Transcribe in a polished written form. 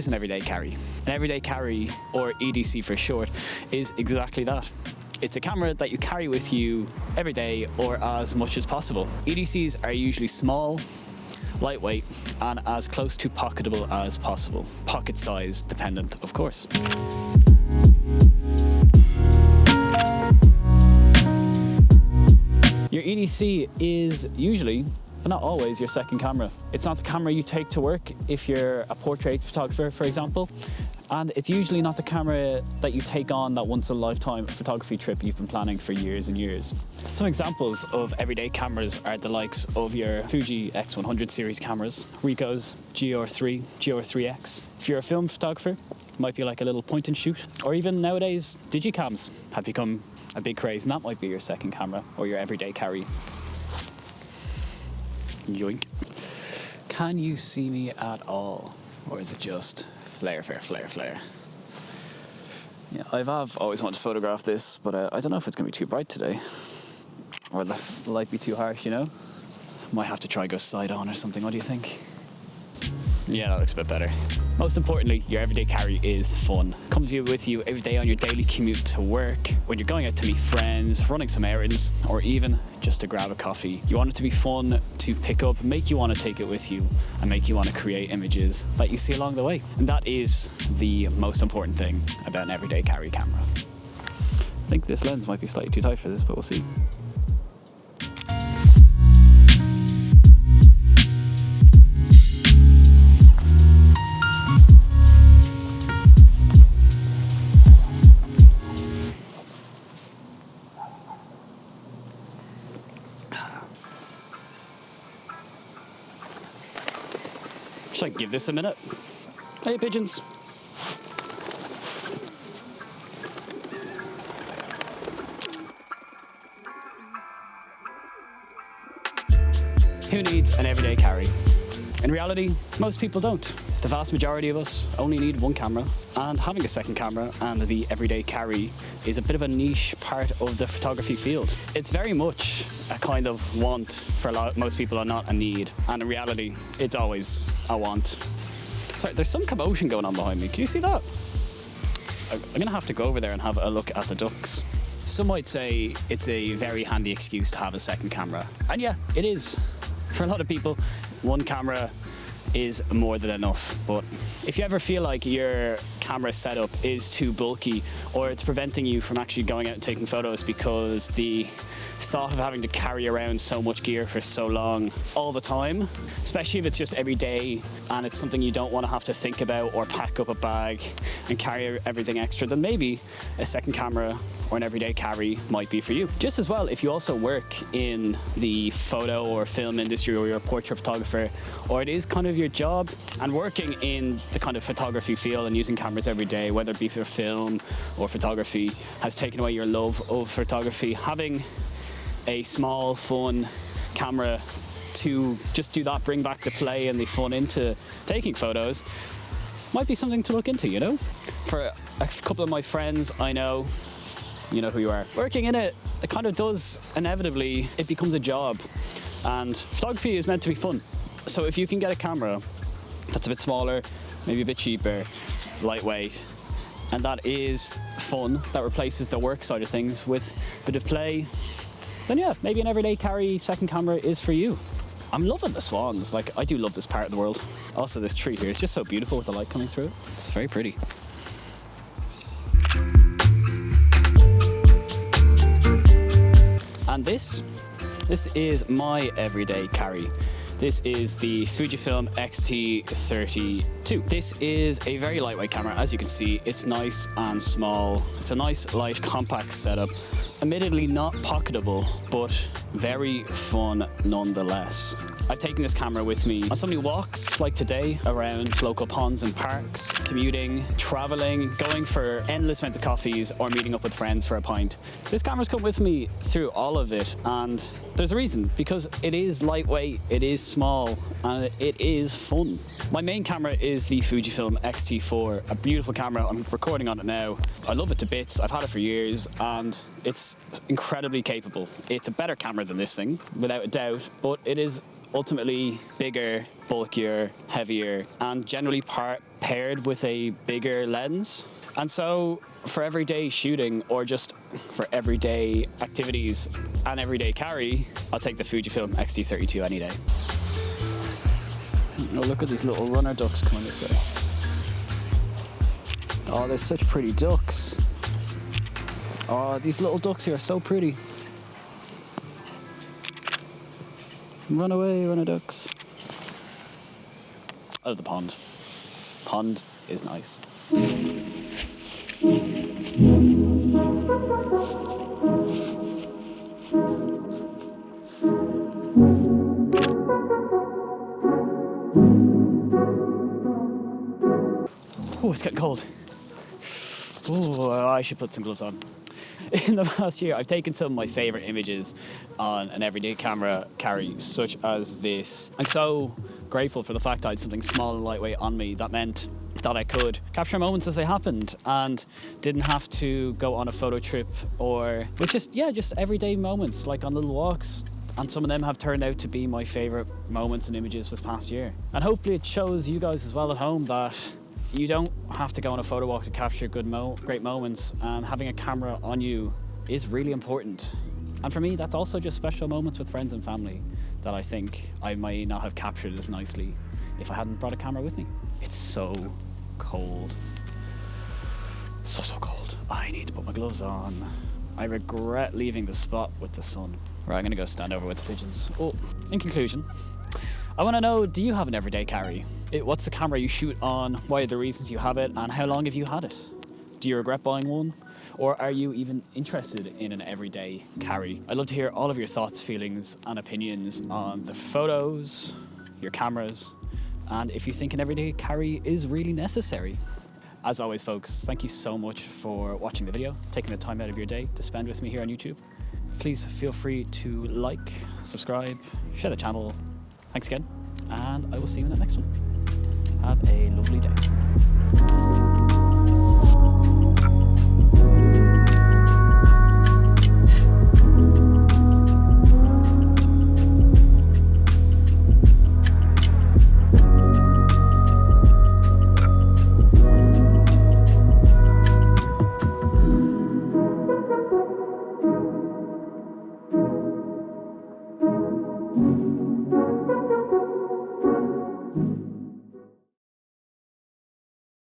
is an everyday carry? An everyday carry, or EDC for short, is exactly that. It's a camera that you carry with you every day or as much as possible. EDCs are usually small, lightweight, and as close to pocketable as possible. Pocket size dependent, of course. Your EDC is usually, but not always, your second camera. It's not the camera you take to work if you're a portrait photographer, for example, and it's usually not the camera that you take on that once-in-a-lifetime photography trip you've been planning for years and years. Some examples of everyday cameras are the likes of your Fuji X100 series cameras, Ricoh's GR3, GR3X. If you're a film photographer, it might be like a little point and shoot, or even nowadays, digicams have become a big craze, and that might be your second camera or your everyday carry. Yoink. Can you see me at all? Or is it just flare? Yeah, I've always wanted to photograph this, but I don't know if it's going to be too bright today. Or the light be too harsh, you know? Might have to try go side on or something. What do you think? Yeah, that looks a bit better. Most importantly, your everyday carry is fun. Comes with you every day on your daily commute to work, when you're going out to meet friends, running some errands, or even just to grab a coffee. You want it to be fun to pick up, make you want to take it with you, and make you want to create images that you see along the way. And that is the most important thing about an everyday carry camera. I think this lens might be slightly too tight for this, but we'll see. Should I give this a minute? Hey, pigeons. Who needs an everyday carry? In reality, most people don't. The vast majority of us only need one camera, and having a second camera and the everyday carry is a bit of a niche part of the photography field. It's very much a kind of want for most people and not a need, and in reality, it's always a want. Sorry, there's some commotion going on behind me. Can you see that? I'm gonna have to go over there and have a look at the ducks. Some might say it's a very handy excuse to have a second camera, and yeah, it is. For a lot of people, one camera is more than enough. But if you ever feel like your camera setup is too bulky, or it's preventing you from actually going out and taking photos because the thought of having to carry around so much gear for so long all the time, especially if it's just every day and it's something you don't want to have to think about or pack up a bag and carry everything extra, then maybe a second camera or an everyday carry might be for you. Just as well, if you also work in the photo or film industry, or you're a portrait photographer, or it is kind of your job, and working in the kind of photography field and using cameras every day, whether it be for film or photography, has taken away your love of photography, having a small, fun camera to just do that, bring back the play and the fun into taking photos, might be something to look into, you know? For a couple of my friends I know, you know who you are, working in it, it kind of does, inevitably, it becomes a job. And photography is meant to be fun. So if you can get a camera that's a bit smaller, maybe a bit cheaper, lightweight, and that is fun, that replaces the work side of things with a bit of play, then yeah, maybe an everyday carry second camera is for you. I'm loving the swans. Like, I do love this part of the world. Also, this tree here is just so beautiful with the light coming through it. It's very pretty. And this is my everyday carry. This is the Fujifilm X-T32. This is a very lightweight camera. As you can see, it's nice and small. It's a nice, light, compact setup. Admittedly not pocketable, but very fun nonetheless. I've taken this camera with me on so many walks, like today, around local ponds and parks, commuting, traveling, going for endless amounts of coffees, or meeting up with friends for a pint. This camera's come with me through all of it, and there's a reason, because it is lightweight, it is small, and it is fun. My main camera is the Fujifilm X-T4, a beautiful camera. I'm recording on it now. I love it to bits. I've had it for years, and it's incredibly capable. It's a better camera than this thing, without a doubt, but it is ultimately bigger, bulkier, heavier, and generally paired with a bigger lens. And so for everyday shooting or just for everyday activities and everyday carry, I'll take the Fujifilm X-T32 any day. Oh, look at these little runner ducks coming this way. Oh, they're such pretty ducks. Oh, these little ducks here are so pretty. Run away, runner ducks. I love the pond. Pond is nice. Oh, it's getting cold. Oh, I should put some gloves on. In the past year, I've taken some of my favourite images on an everyday camera carry, such as this. I'm so grateful for the fact I had something small and lightweight on me that meant that I could capture moments as they happened and didn't have to go on a photo trip, or was just everyday moments, like on little walks. And some of them have turned out to be my favourite moments and images this past year. And hopefully it shows you guys as well at home that you don't have to go on a photo walk to capture great moments, and having a camera on you is really important. And for me, that's also just special moments with friends and family that I think I might not have captured as nicely if I hadn't brought a camera with me. It's so cold. So cold. I need to put my gloves on. I regret leaving the spot with the sun. Right, I'm gonna go stand over with the pigeons. Oh, in conclusion, I want to know, do you have an everyday carry? What's the camera you shoot on? Why are the reasons you have it? And how long have you had it? Do you regret buying one? Or are you even interested in an everyday carry? I'd love to hear all of your thoughts, feelings, and opinions on the photos, your cameras, and if you think an everyday carry is really necessary. As always, folks, thank you so much for watching the video, taking the time out of your day to spend with me here on YouTube. Please feel free to like, subscribe, share the channel. Thanks again, and I will see you in the next one. Have a lovely day.